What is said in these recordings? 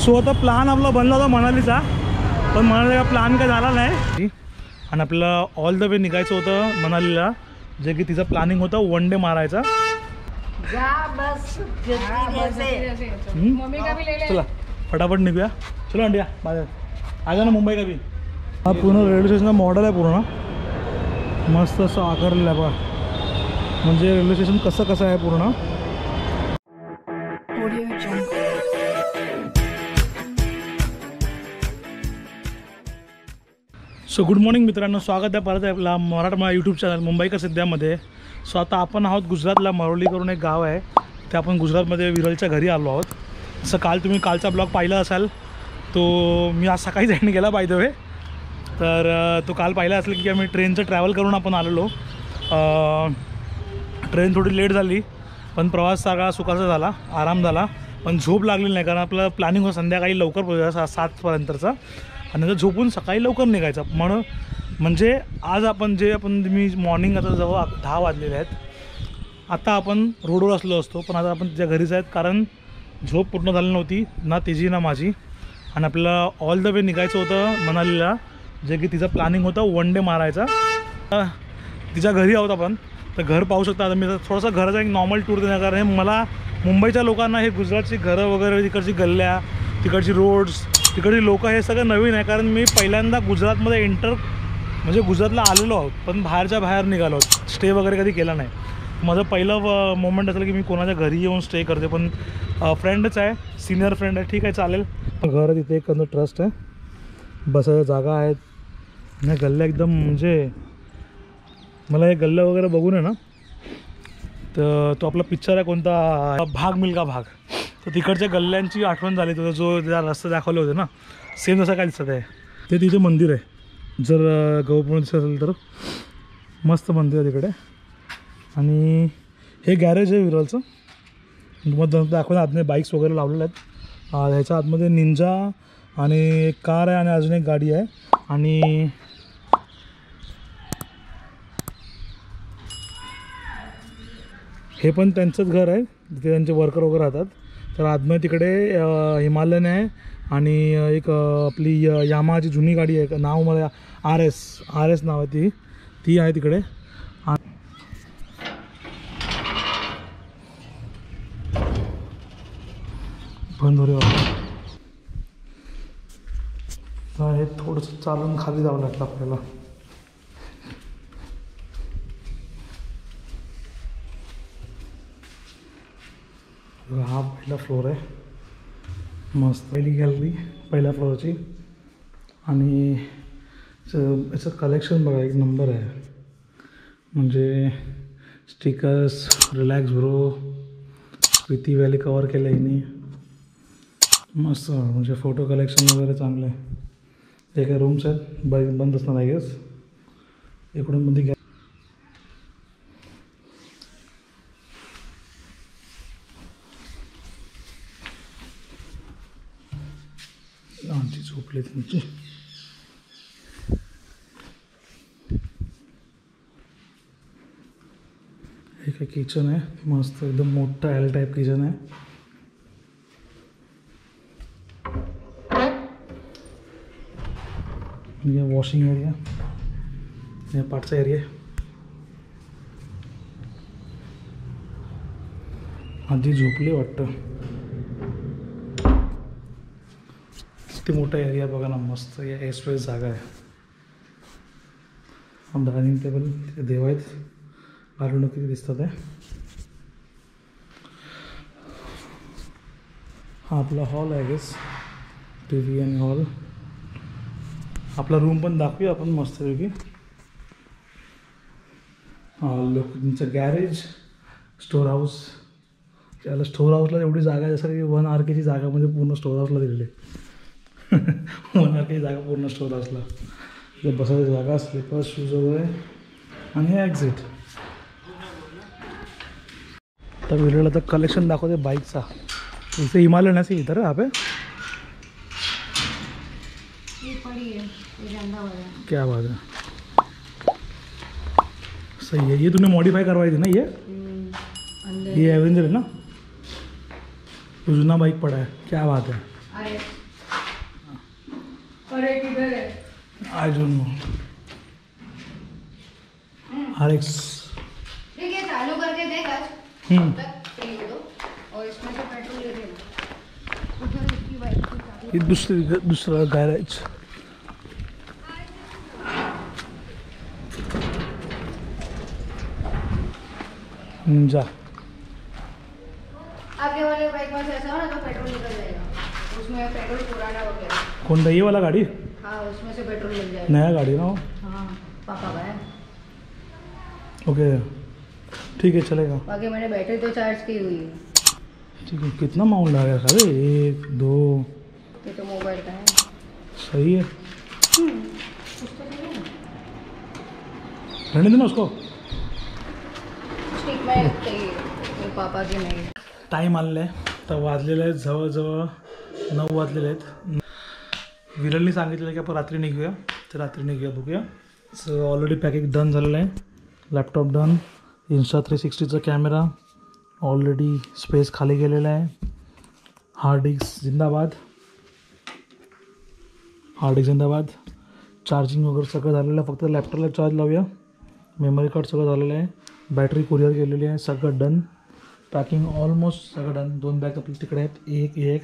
So आता plan आपला बनला होता मनालीचा, पण मनालीचा प्लॅन काय झाला नाही आणि आपल्याला ऑल द वे निघायचं होतं मनालीला, जे की तिचा प्लॅनिंग होता वन डे मारायचा। चला फटाफट निघूया, चलो अंडिया बाहेर आगा ना मुंबई का भी। हा पूर्ण रेल्वे स्टेशनचा मॉडेल आहे, पूर्ण मस्त असं आकारलेलं आहे बघा, म्हणजे रेल्वे स्टेशन कसं आहे पूर्ण। सो गुड मॉर्निंग मित्रांनो, स्वागत आहे परत आपला मराठमोळा यूट्यूब चॅनल मुंबई का सध्यामध्ये। सो आता आपण आहोत गुजरातला, मरोली करून एक गाव आहे, ते आपण गुजरातमध्ये विरलच्या घरी आलो आहोत। जसं काल तुम्ही कालचा ब्लॉग पाहिला असाल, तो मी आज सकाळी जाईन गेला बाय द वे, तर तो काल पाहिला असेल की आम्ही ट्रेनचं ट्रॅव्हल करून आपण आलेलो। ट्रेन थोडी लेट झाली, पण प्रवास सगळा सुखाचा झाला, आराम झाला, पण झोप लागली नाही, कारण आपलं प्लॅनिंग होतं संध्याकाळी लवकर पोहोचायचं 7पर्यंतचा, आणि नंतर झोपून सकाळी लवकर निघायचं। म्हणजे आज मी मॉर्निंग आता जवळ 10 वाजलेले आहेत, आता आपण रोडवर असलो असतो, पण आता आपण तिच्या घरीच आहेत, कारण झोप पूर्ण झाली नव्हती ना तिची ना माझी, आणि आपल्याला ऑल द वे निघायचं होतं मनालीला, जे की तिचा प्लॅनिंग होतं वन डे मारायचा। तिच्या घरी आहोत आपण, तर घर पाहू शकता। आता मी थोडंसं घराचा एक नॉर्मल टूर देणार, कारण हे मला मुंबईच्या लोकांना हे गुजरातची घरं वगैरे, तिकडची गल्ल्या, तिकडची रोड्स, तिकडची लोक हे सगळं नवीन आहे, कारण मी पहिल्यांदा गुजरातमध्ये म्हणजे गुजरातला आलेलो आहोत, पण बाहेरच्या बाहेर निघालो आहोत, स्टे वगैरे कधी केला नाही। माझं पहिलं मोमेंट असेल की मी कोणाच्या घरी येऊन स्टे करते, पण फ्रेंडच आहे, सिनियर फ्रेंड आहे, ठीक आहे चालेल। घर तिथे एक ट्रस्ट आहे, बसायच्या जागा आहेत, नाही गल्ल्या एकदम, म्हणजे मला हे गल्ल्या वगैरे बघून आहे ना, तर तो आपला पिक्चर आहे कोणता, भाग मिल्खा भाग, तर तिकडच्या गल्ल्यांची आठवण झाली। तो जो त्या रस्ते दाखवले होते ना, सेम जसं काय दिसत आहे, ते तिथे मंदिर आहे, जर गौपूर्ण दिसत असेल तर मस्त मंदिर आहे तिकडे। आणि हे गॅरेज आहे विरलचं, तुम्हाला दाखवलं, आतमध्ये बाईक्स वगैरे लावलेल्या आहेत, ह्याच्या आतमध्ये निंजा आणि एक कार आहे आणि अजून एक गाडी आहे, आणि हे पण त्यांचंच घर आहे, तिथे त्यांचे वर्कर वगैरे राहतात। तर आतमध्ये तिकडे हिमालयन आहे, आणि एक आपली यामाची जुनी गाडी आहे, नाव मला आर एस नाव आहे, ती आहे तिकडे। बंद हो रे बाबा, हे थोडंसं चालून खाली जावं लागतं आपल्याला। हा पहिला फ्लोर आहे, मस्त पहिली गॅलरी पहिल्या फ्लोअरची, आणि याचं कलेक्शन बघा एक नंबर आहे, म्हणजे stickers, relax bro, Spiti valley cover केलं यांनी, मस्त, म्हणजे फोटो कलेक्शन वगैरे चांगलं आहे। हे काही रूम्स आहेत, बंद असणार आय गेस, इकडून मध्ये आमची झोपली तुमची। हे काय किचन आहे, मस्त एकदम मोठा एल टाईप किचन आहे। वॉशिंग एरिया, या पाठचा एरिया, आधी झोपली वाटतं। किती मोठा एरिया बघा ना, मस्त या एस्पेस जागा आहे। डायनिंग टेबल, तिथे देव आहेत, बाजूला किती दिसतात आहे। हा आपला हॉल आहे गेस, टी व्ही आणि हॉल। आपला रूम पण दाखवूया आपण मस्तपैकी। लोक तुमचं गॅरेज, स्टोर हाऊस, त्याला स्टोर हाऊसला एवढी जागा आहे, जसं की 1 RKची जागा म्हणजे पूर्ण स्टोर हाऊसला दिलेली आहे। 1 RKची जागा पूर्ण स्टोर हाऊसला, इथे बसायची जागा, स्लीपर्स, शूज वगैरे, आणि हे एक्झिट। तर विरळला तर कलेक्शन दाखवते बाईकचा, इथे हिमालयन आहे इधर यहाँ पे, क्या बात है, सही है। ये तूने मॉडिफाई करवाई थी ना, ये एवेंजर है ना, तो जूना बाइक पड़ा है, क्या बात है। I don't know. RX ठीक है, चालू करके देख आज। फ्री हो दो और इसमें से पेट्रोल ले लेना। उधर इसकी बाइक को चालू। ये दूसरा गैरेज। जा आगे वाले बाइक में से ऐसा हो ना तो पेट्रोल निकल जाएगा, उसमें पेट्रोल पुराना हो गया। कौन सा ये वाला गाड़ी? हाँ, उसमें से पेट्रोल मिल जाएगा। नया गाड़ी ना वो? हाँ, पापा का है। ओके ठीक है, चलेगा। बाकी मैंने बैटरी तो चार्ज की हुई है। ठीक है, कितना अमाउंट आ गया? अरे 1 2 ये तो मोबाइल का है। सही है, रहने देना उसको। स्टिक में चाहिए, मेरे पापा की नहीं। टाईम आलेला आहे तर वाजलेले आहेत जवळजवळ 9 वाजलेले आहेत. विरलनी सांगितलेलं की आपण रात्री निघूया, तर रात्री निघूया, बघूया. सो ऑलरेडी पॅकिंग डन झालेलं आहे. लॅपटॉप डन, Insta360चा कॅमेरा ऑलरेडी, स्पेस खाली गेलेला आहे. हार्ड डिस्क जिंदाबाद, हार्ड डिस्क जिंदाबाद. चार्जिंग वगैरे सगळं झालेलं आहे, फक्त लॅपटॉपला चार्ज लावूया. मेमरी कार्ड सगळं झालेलं आहे. बॅटरी कुरिअर केलेली आहे, सगळं डन. पॅकिंग ऑलमोस्ट सगळं डन. 2 बॅग आपल्या तिकडे आहेत, एक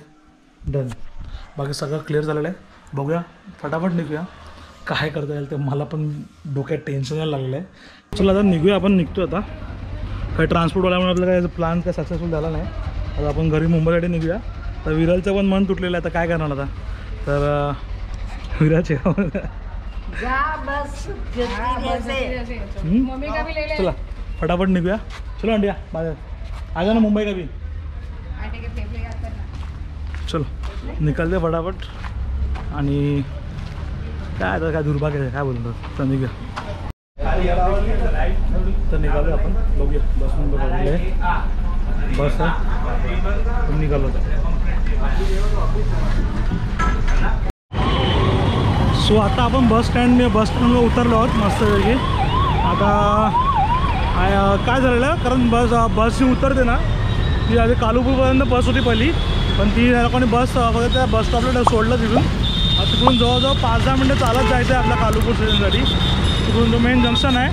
डन. बाकी सगळं क्लिअर झालेलं आहे. बघूया, फटाफट निघूया. काय करता येईल ते मला पण डोक्यात टेन्शन यायला लागलं आहे. चला आता निघूया, आपण निघतो आता. काही ट्रान्सपोर्टवाल्यामुळे आपल्याला काय प्लॅन काय सक्सेसफुल झाला नाही. आता आपण घरी मुंबईसाठी निघूया. तर विरलचं पण मन तुटलेलं आहे, आता काय करणार आता. तर विराचे चला फटाफट निघूया. चलो अंडिया बाय, आ जाना मुंबई का भी. चलो निकलते फटाफट. आणि काय आता काय दुर्भाग्य आहे, काय बोलतो. तर निघूया, तर निघालो आपण. बघूया बसमध्ये बघूया, बस आहे, निघालो होतो. सो आता आपण बस स्टँडवर उतरलो आहोत मस्तपैकी. आता काय झालेलं, कारण बसची उतरते ना ती आधी कालूपूरपर्यंत बस होती पहिली, पण ती लोकांनी बस फक्त त्या बस स्टॉपला सोडलं तिथून. तिकडून जवळजवळ 5-10 मिनटं चालत जायचं आहे आपल्या कालूपूर स्टेशनसाठी. तिकडून जो मेन जंक्शन आहे.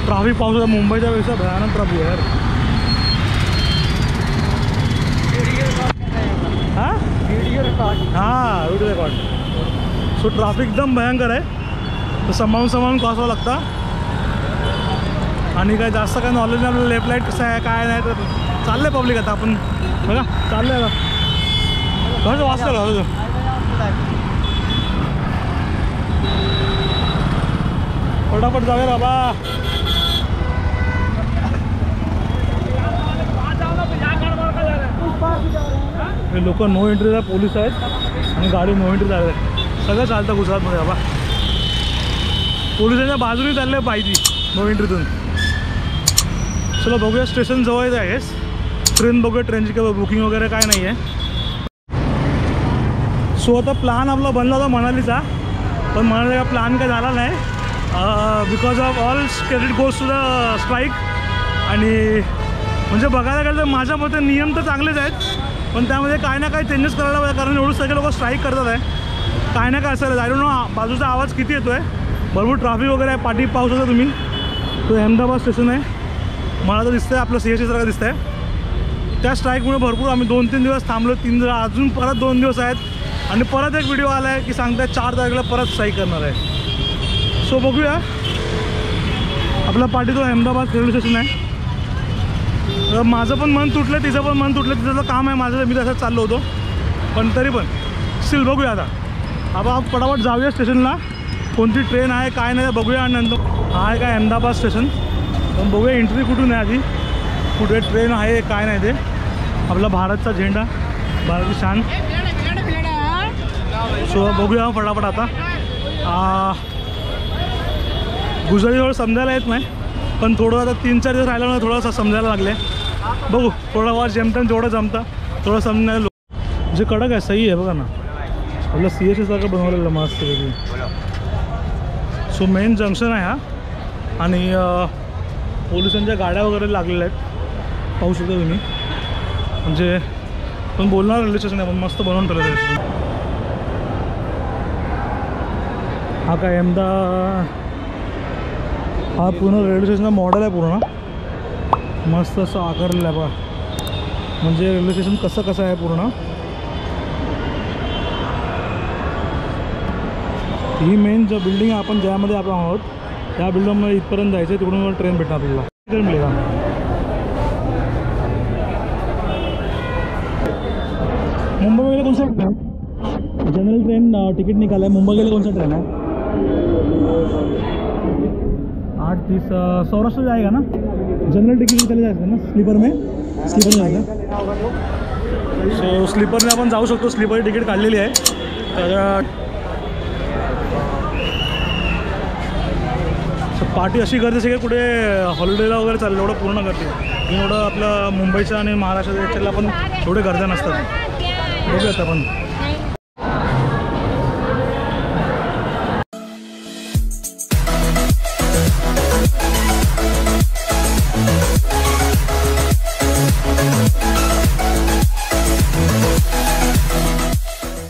ट्रॅफिक पावसाचा मुंबईच्या पेक्षा भयानक ट्रॅफिक आहे यार. हां व्हिडिओ रेकॉर्ड. सो ट्रॅफिक एकदम भयंकर आहे, तर सांभाळून क्रॉसवा लागतं. आणि काय जास्त काय नॉलेज नाही आपल्याला, लेफ्ट राईट कसं आहे काय नाही. तर चाललं आहे पब्लिक आता. आपण बघा चाललं आहे आता. कसं वाचलं का तुझं? फटाफट जाऊया बाबा. हे लोक नो एंट्रीला पोलीस आहेत आणि गाडी नो एंट्री झाले. सगळं चालतं गुजरातमध्ये बाबा. पोलिसांच्या बाजूने चालले पाहिजे नो एंट्रीतून. चलो बघूया, स्टेशन जवळच आहे. ट्रेन बघूया, ट्रेनची काय बुकिंग वगैरे काय नाही आहे. सो आता प्लॅन आपला बनला होता मनालीचा, पण मनालीचा प्लॅन काय झाला नाही because of all credit goes to the strike. आणि म्हणजे बघायला गेलं तर माझ्या मते नियम तर चांगलेच आहेत, पण त्यामध्ये काय ना काय चेंजेस करायला पाहिजे. कारण एवढं सगळे लोक स्ट्राईक करतात आहे, काय ना काय असेल. आय डोंट नो बाजूचा आवाज किती येतो आहे. भरपूर ट्रॅफिक वगैरे आहे. पाठी पावसाचं तुम्ही तो अहमदाबाद स्टेशन आहे. मला तर दिसतं आहे आपलं CST सारखं दिसतं आहे. त्या स्ट्राईकमुळे भरपूर आम्ही 2-3 दिवस थांबलो. 3 दिवस अजून परत 2 दिवस आहेत. आणि परत एक व्हिडिओ आला आहे की सांगताय 4 तारखेला परत स्ट्राईक करणार आहे. सो बघूया. आपला पाठी तो अहमदाबाद रेल्वे स्टेशन आहे. माझं पण मन तुटलं, तिचं पण मन तुटलं. तिचं काम आहे, माझं मी तसंच चाललो होतो. पण तरी पण स्टील बघूया आता. आपण फटाफट जाऊया स्टेशनला. कोणती ट्रेन आहे काय नाही बघूया. आणि नंतर हा आहे काय अहमदाबाद स्टेशन. पण बघूया एंट्री कुठून आहे आधी, कुठे ट्रेन आहे काय नाही ते. आपला भारतचा झेंडा, भारत शान. सो बघूया फटाफट आता. गुजरातीजवळ समजायला येत नाही, पण थोडं आता 3-4 दिवस राहिल्यामुळे थोडंसं समजायला लागले. बघू थोडा वार जेमतेम जेवढं जमतं थोडं समजायला. जे कडक आहे सही आहे बघा ना, आपलं CST सारखं बनवलेलं मस्त वेगळी. सो मेन जंक्शन आहे हा. आणि पोलिसांच्या गाड्या वगैरे लागलेल्या आहेत, पाहू शकता तुम्ही. म्हणजे पण बोलणार रेल्वे स्टेशन आहे, पण मस्त बनवून ठेवलं रेल्वे स्टेशन. हा काय हा पूर्ण रेल्वे स्टेशनचा मॉडेल आहे पूर्ण मस्त असं आकारलेलं आहे बघा म्हणजे रेल्वे स्टेशन कसं आहे पूर्ण ही मेन जो बिल्डिंग आहे आपण ज्यामध्ये आपण आहोत त्या बिल्डिंगमध्ये इथपर्यंत जायचं आहे तिकडून ट्रेन भेटणार आपल्याला ट्रेन मिळेल मुंबई गेले कौन सा ट्रेन है जनरल ट्रेन टिकट निकाला है मुंबई के लिए कौन सा ट्रेन है 8:30 सौराष्ट्र जाएगा ना जनरल टिकट चले जायचं ना स्लीपर जायचं सो स्लीपरने आपण जाऊ शकतो स्लीपर तिकीट काढलेली आहे तर पार्टी अशी गर्दी असेल की कुठे हॉलिडेला वगैरे चाललं एवढं पूर्ण गर्दी एवढं आपलं मुंबईचं आणि महाराष्ट्राच्या याच्याला पण एवढे गर्द्या नसतात बघूयात आपण